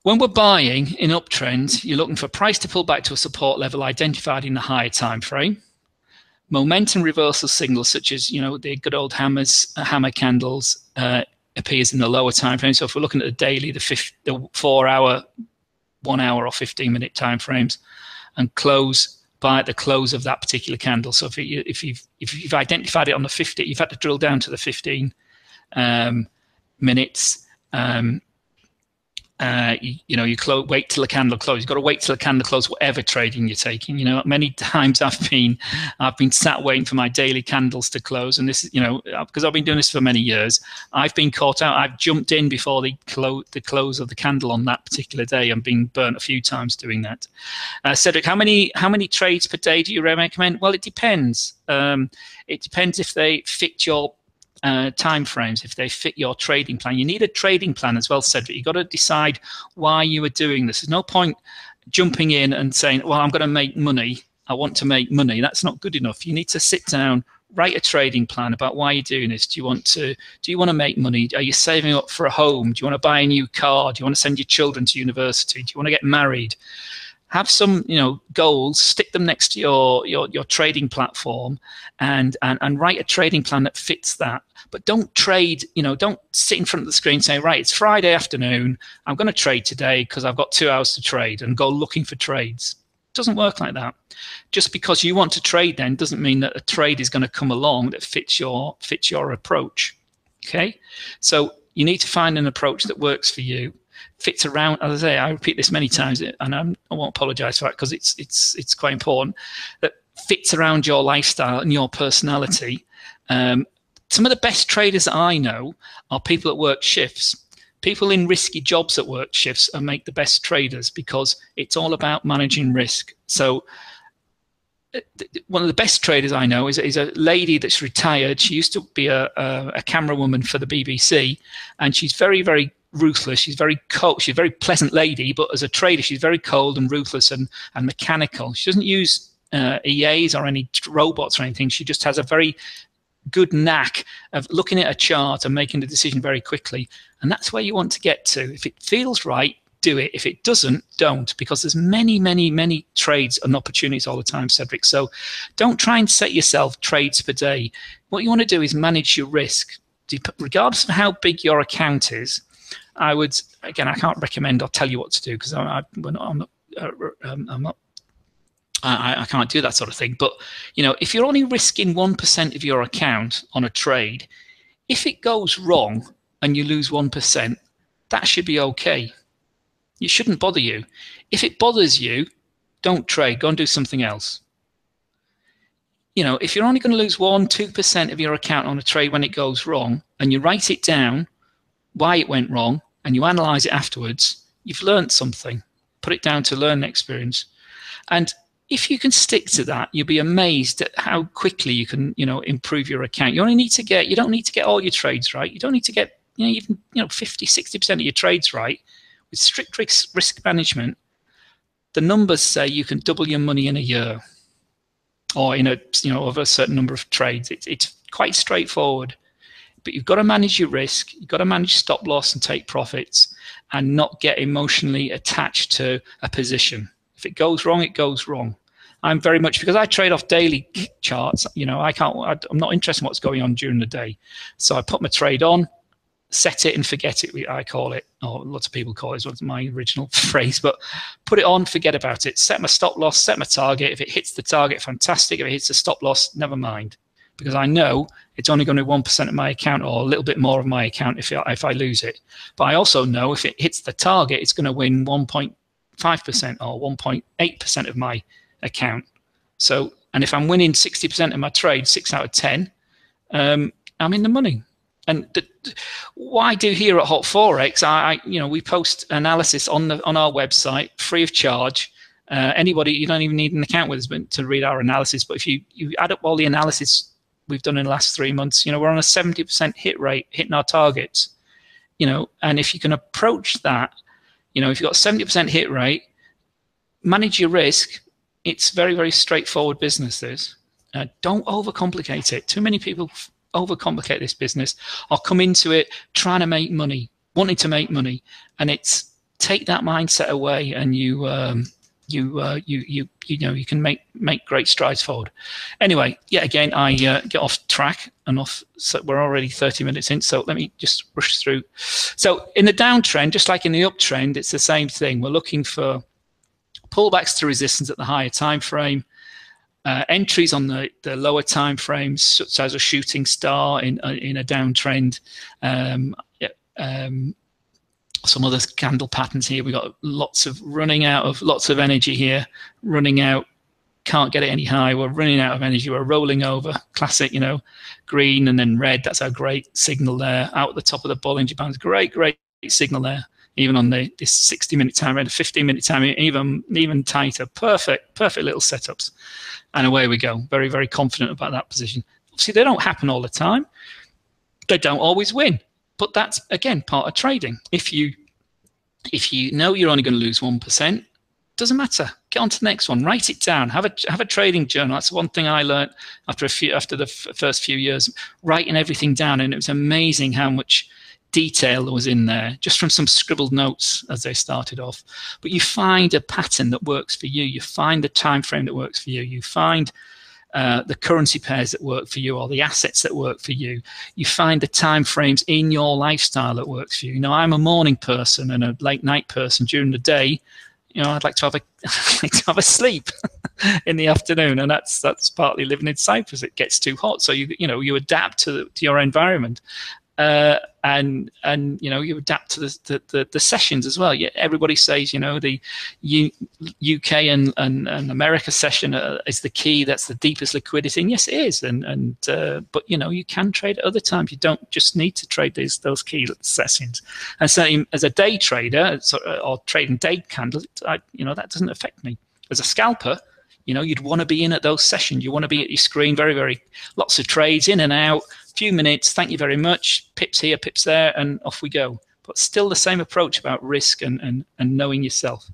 When we're buying in uptrends, you're looking for price to pull back to a support level identified in the higher time frame. Momentum reversal signals such as the good old hammer candles appears in the lower time frame. So if we're looking at the daily, the 4 hour, 1 hour, or 15-minute time frames, and close by at the close of that particular candle. So if you've identified it on the 50, you've had to drill down to the 15 minutes. You wait till the candle closes. You've got to wait till the candle close, whatever trading you're taking. Many times I've been sat waiting for my daily candles to close, and this is, because I've been doing this for many years, I've been caught out. I've jumped in before the close of the candle on that particular day, and been burnt a few times doing that. Cedric, how many trades per day do you recommend? Well, it depends. It depends if they fit your time frames, if they fit your trading plan. You need a trading plan as well, Cedric. You've got to decide why you are doing this. There's no point jumping in and saying, well, I'm going to make money. I want to make money. That's not good enough. You need to sit down, write a trading plan about why you're doing this. Do you want to make money? Are you saving up for a home? Do you want to buy a new car? Do you want to send your children to university? Do you want to get married? Have some, goals, stick them next to your trading platform, and write a trading plan that fits that. But don't trade, don't sit in front of the screen saying, right, it's Friday afternoon, I'm going to trade today because I've got 2 hours to trade, and go looking for trades. It doesn't work like that. Just because you want to trade then doesn't mean that a trade is going to come along that fits your approach. Okay, so you need to find an approach that works for you. Fits around, as I say, I repeat this many times, and I won't apologize for that because it's quite important, that fits around your lifestyle and your personality. Some of the best traders that I know are people that work shifts. People in risky jobs that work shifts and make the best traders, because it's all about managing risk. So one of the best traders I know is a lady that's retired. She used to be a camera woman for the BBC, and she's very, very ruthless. She's very cold. She's a very pleasant lady, but as a trader, she's very cold and ruthless and mechanical. She doesn't use EAs or any robots or anything. She just has a very good knack of looking at a chart and making the decision very quickly. And that's where you want to get to. If it feels right, do it. If it doesn't, don't, because there's many, many, many trades and opportunities all the time, Cedric. So don't try and set yourself trades per day. What you want to do is manage your risk. Regardless of how big your account is, I would, again, I can't recommend or tell you what to do, because I can't do that sort of thing. But if you're only risking 1% of your account on a trade, if it goes wrong and you lose 1%, that should be okay. It shouldn't bother you. If it bothers you, don't trade. Go and do something else. If you're only going to lose 1-2% of your account on a trade when it goes wrong, and you write it down why it went wrong, and you analyze it afterwards, you've learned something. Put it down to learn experience. And if you can stick to that, you'll be amazed at how quickly you can, improve your account. You don't need to get all your trades right. You don't need to get, even 50-60% of your trades right. With strict risk management, the numbers say you can double your money in a year, or over a certain number of trades. It's quite straightforward. But you've got to manage your risk. You've got to manage stop loss and take profits, and not get emotionally attached to a position. If it goes wrong, it goes wrong. I'm very much, because I trade off daily charts, I'm not interested in what's going on during the day. So I put my trade on, set it and forget it, I call it, or lots of people call it, it's my original phrase, but put it on, forget about it. Set my stop loss, set my target. If it hits the target, fantastic. If it hits the stop loss, never mind. Because I know it's only going to be 1% of my account, or a little bit more of my account if I lose it. But I also know if it hits the target, it's going to win 1.5% or 1.8% of my account. So, and if I'm winning 60% of my trade, 6 out of 10, I'm in the money. And what I do here at HotForex, we post analysis on our website free of charge. Anybody, you don't even need an account with us to read our analysis. But if you add up all the analysis we've done in the last 3 months, we're on a 70% hit rate, hitting our targets. And if you can approach that, if you've got 70% hit rate, manage your risk. It's very, very straightforward business, this. Don't overcomplicate it. Too many people overcomplicate this business, or come into it trying to make money, wanting to make money, and it's take that mindset away, and you can make great strides forward. Anyway, yeah, again, I get off track and off. So we're already 30 minutes in. So let me just rush through. So in the downtrend, just like in the uptrend, it's the same thing. We're looking for pullbacks to resistance at the higher time frame. Entries on the lower time frames, such as a shooting star in a downtrend. Some other candle patterns here. We got lots of energy here, running out. Can't get it any higher. We're running out of energy. We're rolling over. Classic, green and then red. That's our great signal there. Out at the top of the Bollinger Bands. Great signal there. Even on this 60-minute time frame, the 15-minute time, even tighter. Perfect little setups. And away we go. Very, very confident about that position. Obviously, they don't happen all the time. They don't always win. But that's, again, part of trading. If you know you're only going to lose 1%, doesn't matter. Get on to the next one. Write it down. Have a trading journal. That's one thing I learned after the first few years, writing everything down. And it was amazing how much detail that was in there, just from some scribbled notes as they started off. But you find a pattern that works for you. You find the time frame that works for you. You find the currency pairs that work for you, or the assets that work for you. You find the time frames in your lifestyle that works for you. I'm a morning person and a late night person. During the day, I'd like to have a sleep in the afternoon, and that's partly living in Cyprus. It gets too hot, so you adapt to your environment. And you adapt to the sessions as well. Yeah, everybody says the UK and America session is the key. That's the deepest liquidity, and yes, it is. But you can trade at other times. You don't just need to trade those key sessions. And so, as a day trader or trading day candles, that doesn't affect me. As a scalper, you'd want to be in at those sessions. You want to be at your screen, very lots of trades in and out. Few minutes, thank you very much, pips here, pips there, and off we go. But still the same approach about risk and knowing yourself.